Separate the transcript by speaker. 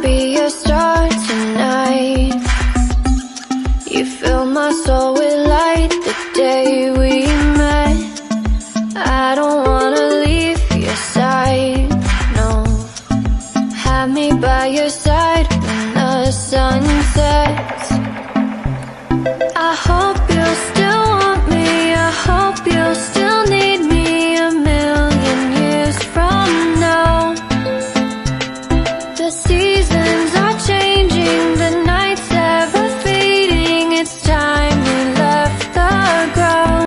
Speaker 1: be your star tonight. You fill my soul with light the day we met. I don't wanna leave your side, no. Have me by your side when the sun sets. I hope you'll still want me, I hope you'll still need me a million years from now. The seasons are changing, the